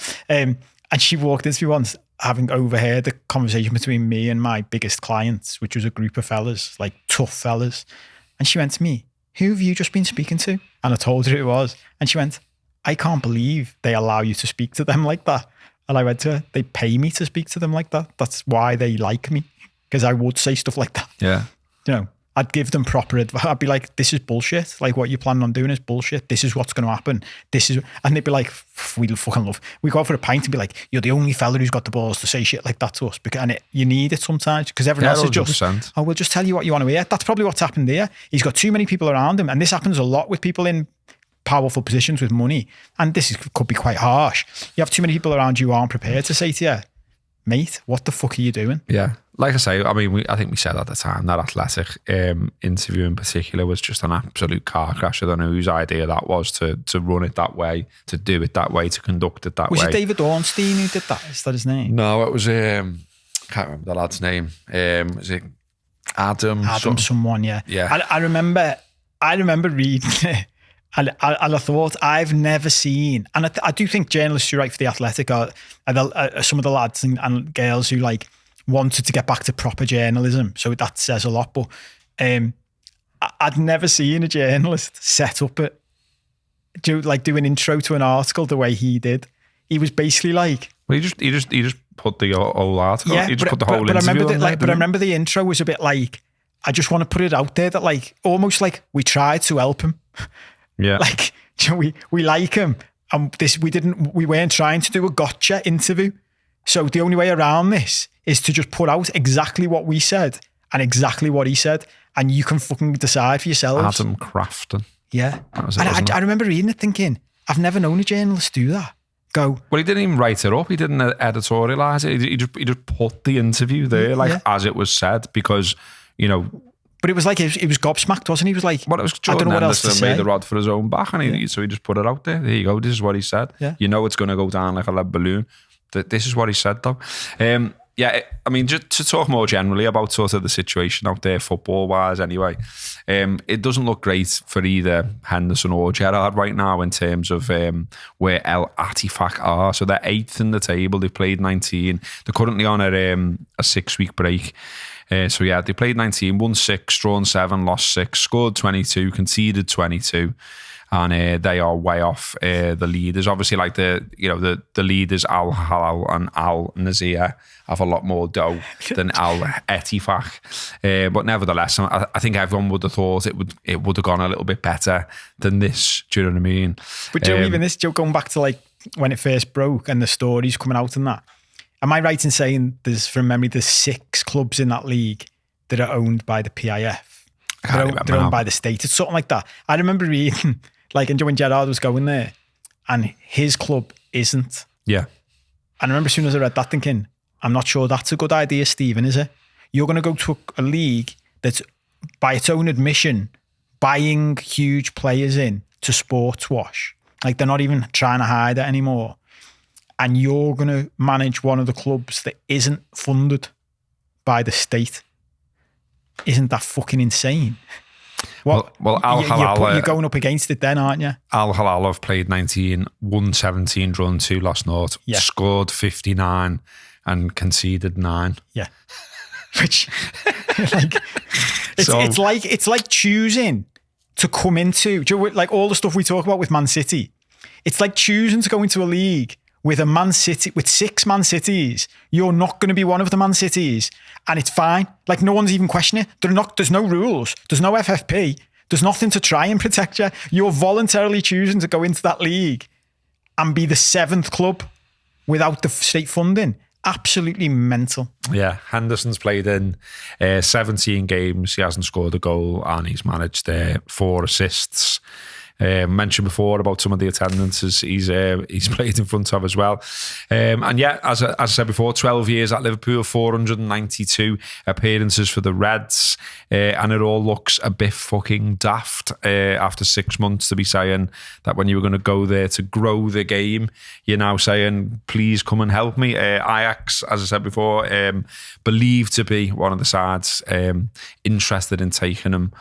And she walked into me once, having overheard the conversation between me and my biggest clients, which was a group of fellas, like tough fellas. And she went to me, who have you just been speaking to? And I told her who it was. And she went, I can't believe they allow you to speak to them like that. And I went to her, they pay me to speak to them like that. That's why they like me. Because I would say stuff like that. Yeah. You know, I'd give them proper advice. I'd be like, this is bullshit. Like what you're planning on doing is bullshit. This is what's going to happen. And they'd be like, we fucking love. We go out for a pint and be like, you're the only fella who's got the balls to say shit like that to us. And you need it sometimes because everyone else is just, we'll just tell you what you want to hear. That's probably what's happened there. He's got too many people around him. And this happens a lot with people in powerful positions with money. And could be quite harsh. You have too many people around you who aren't prepared to say to you, mate, what the fuck are you doing? Yeah. Like I say, I mean, I think we said at the time that Athletic interview in particular was just an absolute car crash. I don't know whose idea that was to run it that way, to do it that way, to conduct it that way. Was it David Ornstein who did that? Is that his name? No, it was, can't remember the lad's name. Was it Adam? Someone, yeah. Yeah. I remember reading it. And I thought, I've never seen, and I do think journalists who write for The Athletic are some of the lads and girls who like wanted to get back to proper journalism. So that says a lot. But I'd never seen a journalist set up do an intro to an article the way he did. He was basically like, well, he just put the whole article. Yeah, he just put the whole interview on there, but I remember the intro was a bit like, I just want to put it out there that like almost like we tried to help him. Yeah. Like, we like him. And we weren't trying to do a gotcha interview. So the only way around this is to just put out exactly what we said and exactly what he said. And you can fucking decide for yourselves. Adam Crafton. Yeah. I remember reading it thinking, I've never known a journalist do that. Well, he didn't even write it up. He didn't editorialise it. He just put the interview there, as it was said, because, you know, but it was like, he was gobsmacked, wasn't he? He was like, well, it was Jordan Henderson made the rod for his own back, and so he just put it out there. There you go. This is what he said. Yeah. You know it's going to go down like a lead balloon. This is what he said, though. I mean, just to talk more generally about sort of the situation out there, football-wise anyway, it doesn't look great for either Henderson or Gerard right now in terms of where El Attifaq are. So they're 8th in the table. They've played 19. They're currently on a 6-week break. They played 19, won 6, drawn 7, lost 6, scored 22, conceded 22, and they are way off the leaders. Obviously, like the leaders Al Hilal and Al Nazir have a lot more dough than Al Ettifaq, but nevertheless, I think everyone would have thought it would have gone a little bit better than this. Do you know what I mean? But Joe, even this, Joe, going back to like when it first broke and the stories coming out and that. Am I right in saying from memory, there's 6 clubs in that league that are owned by the PIF? They're owned by the state. It's something like that. I remember reading, like, when Gerard was going there, and his club isn't. Yeah. And I remember as soon as I read that thinking, I'm not sure that's a good idea, Stephen, is it? You're going to go to a league that's, by its own admission, buying huge players in to sports wash. Like, they're not even trying to hide it anymore. And you're going to manage one of the clubs that isn't funded by the state. Isn't that fucking insane? Well, Al Hilal, you're going up against it then, aren't you? Al Hilal have played 19, won 17, drawn 2 last night, scored 59 and conceded 9. Yeah. Which, like, it's like choosing to come into, like all the stuff we talk about with Man City. It's like choosing to go into a league with with 6 Man Cities. You're not going to be one of the Man Cities, and it's fine. Like, no one's even questioning it. There's no rules. There's no FFP. There's nothing to try and protect you. You're voluntarily choosing to go into that league and be the 7th club without the state funding. Absolutely mental. Yeah, Henderson's played in 17 games. He hasn't scored a goal, and he's managed 4 assists. Mentioned before about some of the attendances he's played in front of as well. And yeah, as I said before, 12 years at Liverpool, 492 appearances for the Reds, and it all looks a bit fucking daft after 6 months to be saying that when you were going to go there to grow the game, you're now saying, please come and help me. Ajax, as I said before, believed to be one of the sides interested in taking him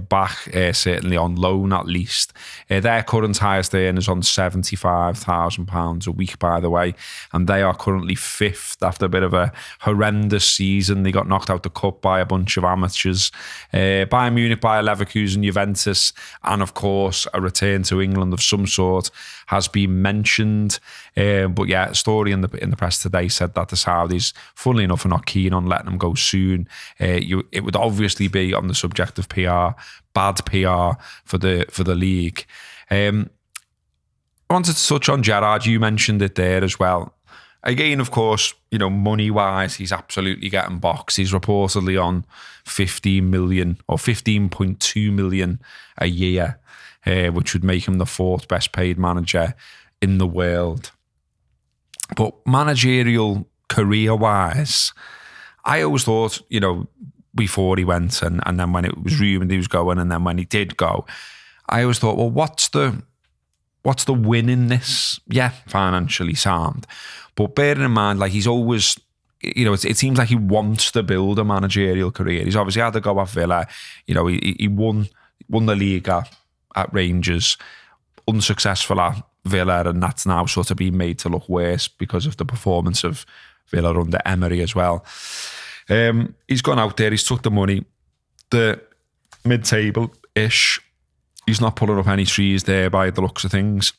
back, certainly on loan at least. Their current highest earner is on £75,000 a week, by the way, and they are currently 5th after a bit of a horrendous season. They got knocked out the cup by a bunch of amateurs, Bayern Munich, Bayer Leverkusen, Juventus, and of course a return to England of some sort has been mentioned. But yeah, a story in the press today said that the Saudis, funnily enough, are not keen on letting them go soon. It would obviously be on the subject of PR, bad PR for the league. I wanted to touch on Gerard. You mentioned it there as well. Again, of course, money-wise, he's absolutely getting boxed. He's reportedly on 15 million or 15.2 million a year, which would make him the 4th best paid manager in the world. But managerial career-wise, I always thought, before he went and then when it was rumoured he was going and then when he did go, I always thought, well, what's the win in this? Yeah, financially sound. But bearing in mind, like, he's always, it seems like he wants to build a managerial career. He's obviously had to go at Villa. He won the league at Rangers, unsuccessful at Villa, and that's now sort of been made to look worse because of the performance of Villa under Emery as well. He's gone out there, he's took the money, the mid-table-ish. He's not pulling up any trees there by the looks of things.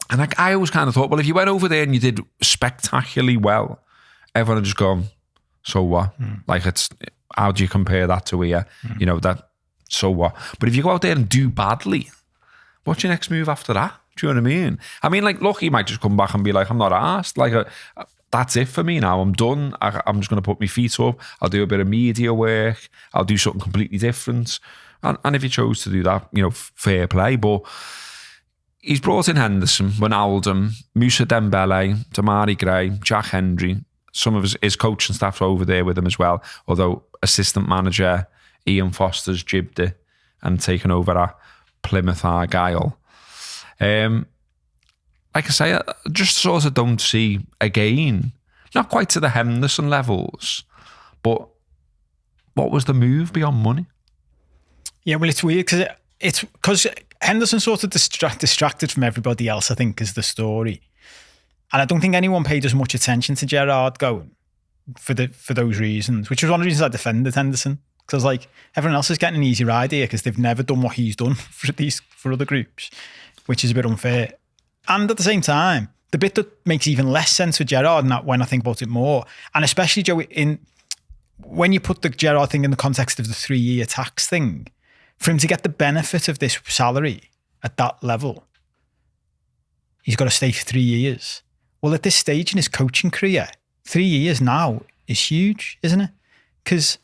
And I always kind of thought, well, if you went over there and you did spectacularly well, everyone would just go, so what? Like, how do you compare that to here? That, so what? But if you go out there and do badly, what's your next move after that? Do you know what I mean? I mean, like, look, he might just come back and be like, I'm not arsed. Like, that's it for me now. I'm done. I'm just going to put my feet up. I'll do a bit of media work. I'll do something completely different. And if he chose to do that, fair play. But he's brought in Henderson, Wijnaldum, Moussa Dembele, Damari Gray, Jack Hendry. Some of his coaching staff are over there with him as well. Although assistant manager Ian Foster's jibbed it and taken over at Plymouth Argyle. Like I say, I just sort of don't see, again, not quite to the Henderson levels, but what was the move beyond money? Yeah, well, it's weird because Henderson sort of distracted from everybody else, I think, is the story. And I don't think anyone paid as much attention to Gerard going for those reasons, which was one of the reasons I defended Henderson. Because like everyone else is getting an easy ride here because they've never done what he's done for other groups, which is a bit unfair. And at the same time, the bit that makes even less sense with Gerard, and that when I think about it more, and especially, Joe, when you put the Gerard thing in the context of the 3-year tax thing, for him to get the benefit of this salary at that level, he's got to stay for 3 years. Well, at this stage in his coaching career, 3 years now is huge, isn't it? Because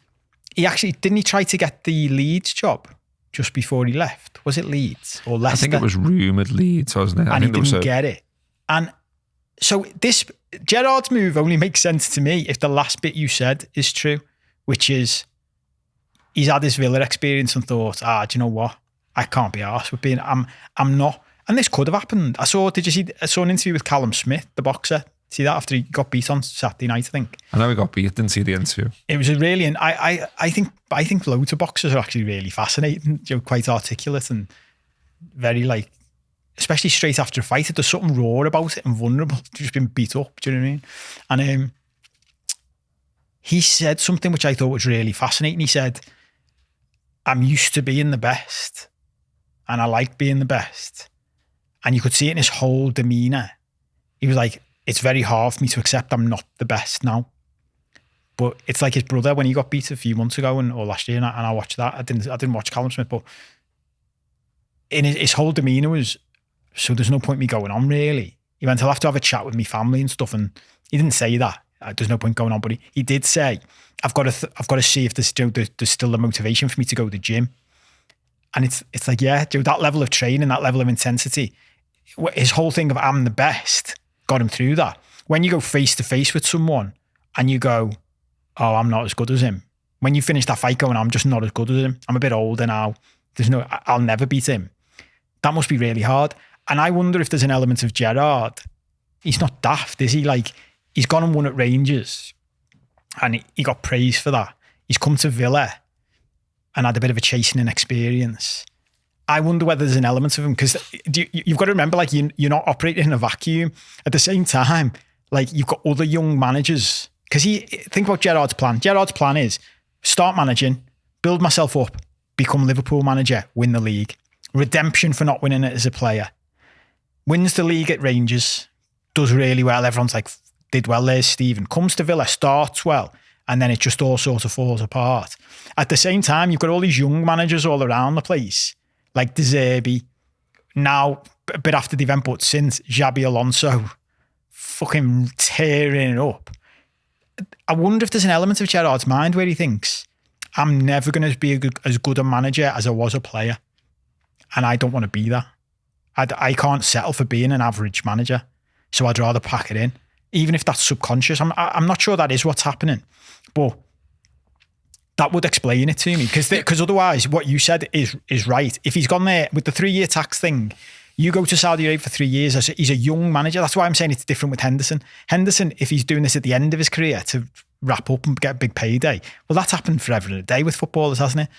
didn't he try to get the Leeds job just before he left? Was it Leeds or Leicester? I think it was rumoured Leeds, wasn't it? And he didn't get it. And so Gerard's move only makes sense to me if the last bit you said is true, which is he's had his Villa experience and thought, do you know what? I can't be arsed with being, I'm not. And this could have happened. I saw an interview with Callum Smith, the boxer. See that after he got beat on Saturday night, I think. I know he got beat, didn't see the interview. It was I think loads of boxers are actually really fascinating, quite articulate and very especially straight after a fight, there's something raw about it and vulnerable. Just been beat up, do you know what I mean? And he said something which I thought was really fascinating. He said, I'm used to being the best and I like being the best. And you could see it in his whole demeanour. He was like, it's very hard for me to accept I'm not the best now. But it's like his brother when he got beat a few months ago or last year, and I watched that. I didn't watch Callum Smith, but in his whole demeanour was, so there's no point me going on really. He went, I'll have to have a chat with my family and stuff, and he didn't say that. There's no point going on, but he did say, I've got to see if there's still the motivation for me to go to the gym. And it's like, yeah, that level of training, that level of intensity, his whole thing of I'm the best got him through that. When you go face to face with someone and you go, oh, I'm not as good as him. When you finish that fight going, I'm just not as good as him. I'm a bit older now. I'll never beat him. That must be really hard. And I wonder if there's an element of Gerard. He's not daft, is he? He's gone and won at Rangers and he got praised for that. He's come to Villa and had a bit of a chastening experience. I wonder whether there's an element of him, because you've got to remember, you're not operating in a vacuum. At the same time, you've got other young managers. Because think about Gerard's plan. Gerard's plan is start managing, build myself up, become Liverpool manager, win the league. Redemption for not winning it as a player. Wins the league at Rangers, does really well. Everyone's like, did well there, Stephen. Comes to Villa, starts well, and then it just all sort of falls apart. At the same time, you've got all these young managers all around the place, like De Zerbi, now a bit after the event, but since Xabi Alonso fucking tearing it up. I wonder if there's an element of Gerard's mind where he thinks, I'm never going to be as good a manager as I was a player. And I don't want to be that. I can't settle for being an average manager. So I'd rather pack it in. Even if that's subconscious. I'm not sure that is what's happening. But that would explain it to me. Because otherwise, what you said is right. If he's gone there with the 3-year tax thing, you go to Saudi Arabia for 3 years, he's a young manager. That's why I'm saying it's different with Henderson. Henderson, if he's doing this at the end of his career to wrap up and get a big payday, well, that's happened forever and a day with footballers, hasn't it?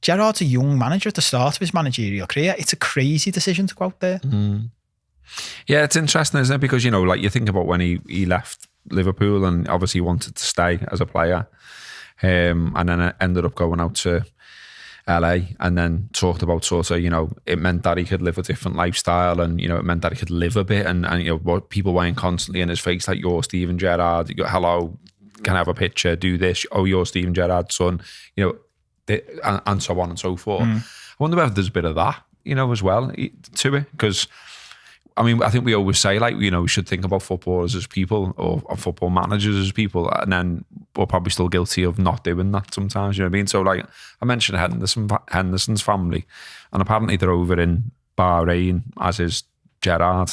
Gerard's a young manager at the start of his managerial career. It's a crazy decision to go out there. Mm. Yeah, it's interesting, isn't it? Because, you think about when he left Liverpool and obviously wanted to stay as a player, and then ended up going out to LA and then talked about it meant that he could live a different lifestyle and, it meant that he could live a bit and what people weren't constantly in his face, like, you're Steven Gerrard, hello, can I have a picture, do this, oh, you're Steven Gerrard's son, and so on and so forth. I wonder whether there's a bit of that, as well to it, because I think we always say, we should think about footballers as people or football managers as people, and then we're probably still guilty of not doing that sometimes, you know what I mean? So, I mentioned Henderson's family, and apparently they're over in Bahrain, as is Gerard,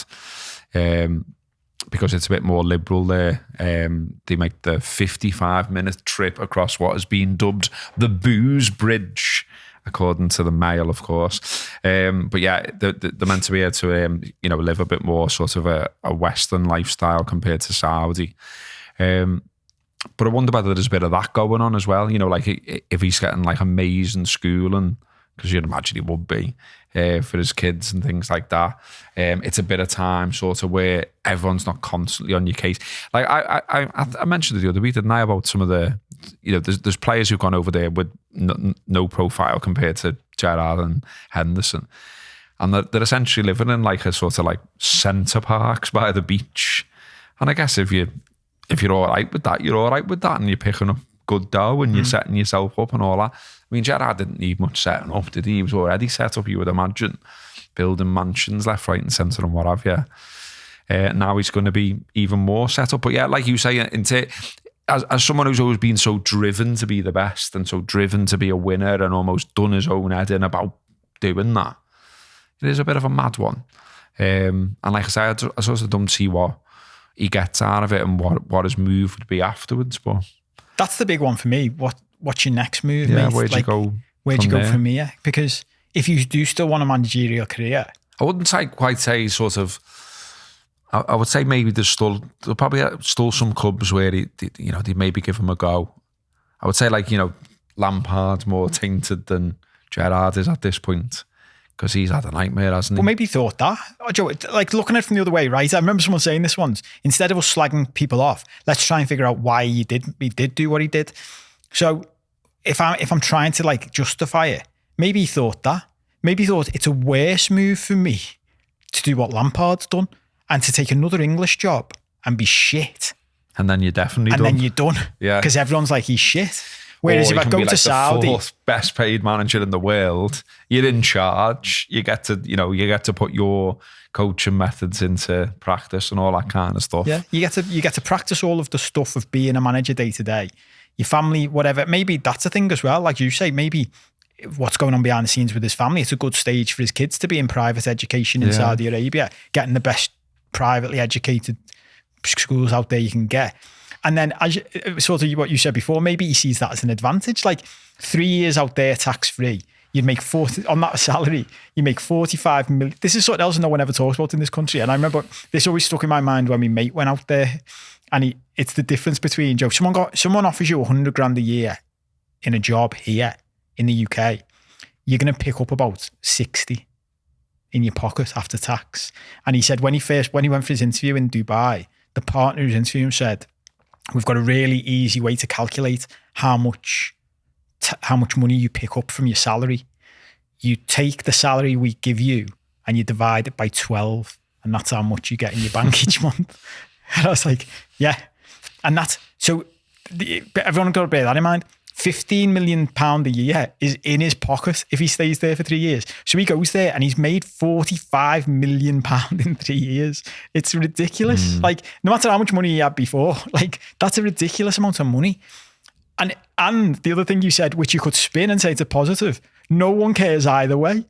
because it's a bit more liberal there. They make the 55-minute trip across what has been dubbed the Booze Bridge, according to the Mail, of course. But yeah, they're meant to be able to, live a bit more sort of a Western lifestyle compared to Saudi. But I wonder whether there's a bit of that going on as well. If he's getting amazing schooling, because you'd imagine he would be, for his kids and things like that. It's a bit of time sort of where everyone's not constantly on your case. I mentioned it the other week, didn't I, about some of the, there's players who've gone over there with no profile compared to Gerrard and Henderson. And they're essentially living in a sort of centre parks by the beach. And I guess if you're all right with that, you're all right with that, and you're picking up good dough and you're setting yourself up and all that. I mean, Gerrard didn't need much setting up, did he? He was already set up, you would imagine, building mansions left, right and centre and what have you. Now he's going to be even more set up. But yeah, like you say, as someone who's always been so driven to be the best and so driven to be a winner and almost done his own head in about doing that, it is a bit of a mad one. And like I say, I sort of don't see what he gets out of it and what his move would be afterwards. But that's the big one for me. What's your next move? Yeah, mate? where'd you go? Where'd you go from here? Because if you do still want a managerial career, I wouldn't quite say sort of. I would say maybe there's probably still some clubs where they maybe give him a go. I would say like Lampard's more tainted than Gerard is at this point because he's had a nightmare, hasn't he? Well, maybe he thought that. Oh, Joe, like looking at it from the other way, right? I remember someone saying this once. Instead of us slagging people off, let's try and figure out why he did do what he did. So if I'm trying to like justify it, maybe he thought that. Maybe he thought it's a worse move for me to do what Lampard's done and to take another English job and be shit. And then you're definitely done. And then you're done. Yeah. Because everyone's like, he's shit. Whereas if I go to Saudi, the fourth best paid manager in the world, you're in charge. You get to put your coaching methods into practice and all that kind of stuff. Yeah, you get to practice all of the stuff of being a manager day to day. Your family, whatever. Maybe that's a thing as well. Like you say, maybe what's going on behind the scenes with his family, it's a good stage for his kids to be in private education in Saudi Arabia, getting the best privately educated schools out there you can get. And then sort of what you said before, maybe he sees that as an advantage. Like 3 years out there tax-free, you'd make 40 on that salary, you make 45 million. This is something else no one ever talks about in this country. And I remember this always stuck in my mind when my mate went out there, and it's the difference between, Joe, someone offers you 100 grand a year in a job here in the UK, you're going to pick up about 60 in your pocket after tax. And he said when he went for his interview in Dubai, the partner who's interviewing him said, we've got a really easy way to calculate how much money you pick up from your salary. You take the salary we give you and you divide it by 12, and that's how much you get in your bank each month. And I was like, yeah. And everyone got to bear that in mind. £15 million a year is in his pocket if he stays there for 3 years. So he goes there and he's made £45 million in 3 years. It's ridiculous. Like, no matter how much money he had before, like, that's a ridiculous amount of money. And the other thing you said, which you could spin and say it's a positive, no one cares either way.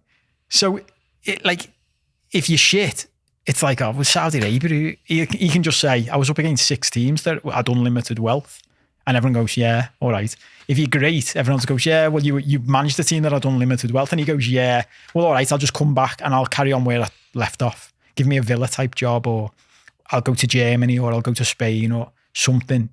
So, if you're shit, it's like, with Saudi Arabia, he can just say, I was up against 6 teams that had unlimited wealth. And everyone goes, yeah, all right. If you're great, everyone goes, yeah, well, you managed the team that had unlimited wealth. And he goes, yeah, well, all right, I'll just come back and I'll carry on where I left off. Give me a Villa type job, or I'll go to Germany, or I'll go to Spain or something.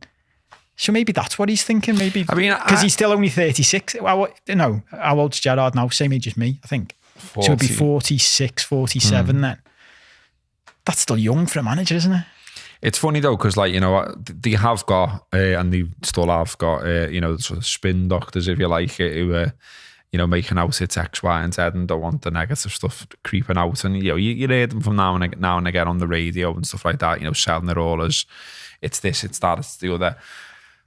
So maybe that's what he's thinking. Maybe, because he's still only 36. How old's Gerard now? Same age as me, I think. 40. So it'd be 46, 47 then. That's still young for a manager, isn't it? It's funny though, because they have got, and they still have got, sort of spin doctors, if you like, who are, making out it's X, Y, and Z and don't want the negative stuff creeping out. And, you hear them from now and again on the radio and stuff like that, selling it all as it's this, it's that, it's the other.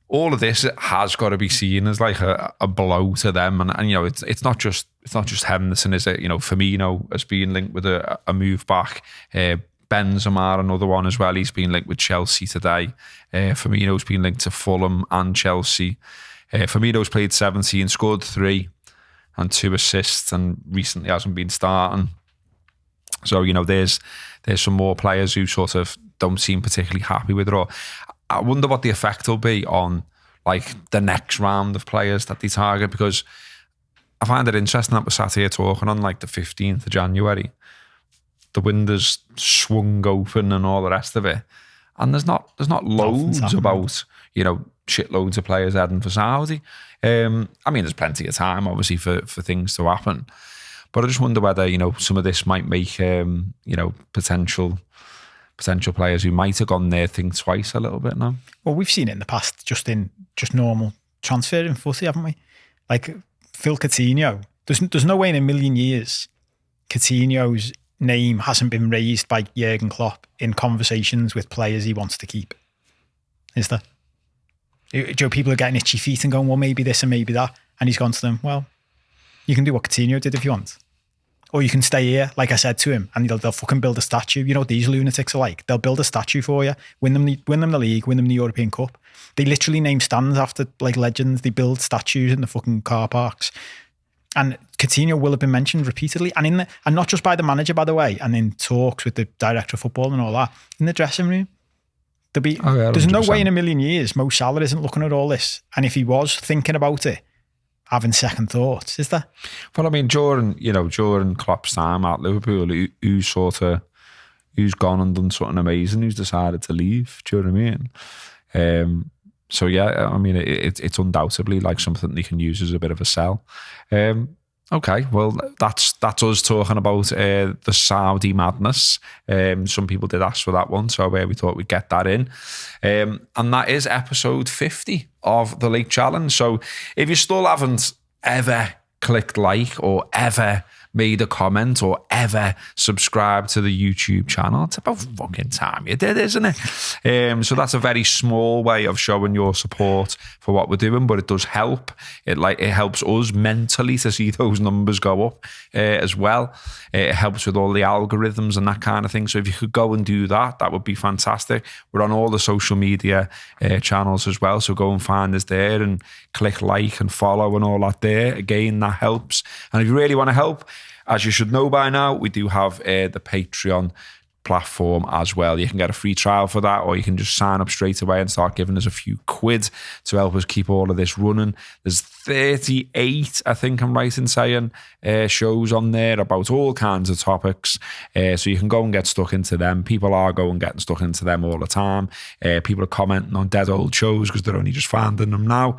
All of this has got to be seen as like a blow to them. And it's not just Henderson, is it? Firmino has been linked with a move back. Benzema, another one as well. He's been linked with Chelsea today. Firmino's been linked to Fulham and Chelsea. Firmino's played 17, scored 3 and 2 assists, and recently hasn't been starting. So, there's some more players who sort of don't seem particularly happy with it all. I wonder what the effect will be on like the next round of players that they target, because I find it interesting that we're sat here talking on like the 15th of January. The window's swung open and all the rest of it. And there's not loads about, shitloads of players heading for Saudi. There's plenty of time, obviously, for things to happen. But I just wonder whether, some of this might make, potential players who might have gone there think twice a little bit now. Well, we've seen it in the past, just normal transfer in footy, haven't we? Like Phil Coutinho. There's no way in a million years Coutinho's name hasn't been raised by Jurgen Klopp in conversations with players he wants to keep. Is there? Joe, people are getting itchy feet and going, well, maybe this and maybe that. And he's gone to them, well, you can do what Coutinho did if you want. or you can stay here, like I said to him, and they'll fucking build a statue. You know what these lunatics are like? They'll build a statue for you, win them the league, win them the European Cup. They literally name stands after like legends. They build statues in the fucking car parks. And Coutinho will have been mentioned repeatedly, and not just by the manager, by the way, and in talks with the director of football and all that, in the dressing room. There's no way in a million years Mo Salah isn't looking at all this. And if he was thinking about it, having second thoughts, is there? Well, I mean, during Klopp's time at Liverpool, who's gone and done something amazing, who's decided to leave, do you know what I mean? So yeah, I mean, it's undoubtedly like something they can use as a bit of a sell. Okay, well, that's us talking about the Saudi madness. Some people did ask for that one, so we thought we'd get that in. And that is episode 50 of the Late Challenge. So if you still haven't ever clicked like or ever made a comment or ever subscribed to the YouTube channel, it's about fucking time you did, isn't it? So that's a very small way of showing your support for what we're doing, but it does help. It helps us mentally to see those numbers go up as well. It helps with all the algorithms and that kind of thing. So if you could go and do that, that would be fantastic. We're on all the social media channels as well, so go and find us there and click like and follow and all that there. Again, that helps. And if you really want to help, as you should know by now, we do have the Patreon platform as well. You can get a free trial for that, or you can just sign up straight away and start giving us a few quid to help us keep all of this running. There's 38, I think I'm right in saying, shows on there about all kinds of topics. So you can go and get stuck into them. People are going and getting stuck into them all the time. People are commenting on dead old shows because they're only just finding them now,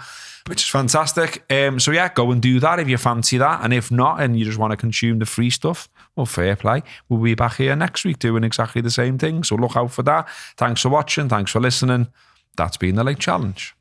which is fantastic. So yeah, go and do that if you fancy that. And if not, and you just want to consume the free stuff, well, fair play. We'll be back here next week doing exactly the same thing. So look out for that. Thanks for watching. Thanks for listening. That's been the Late Challenge.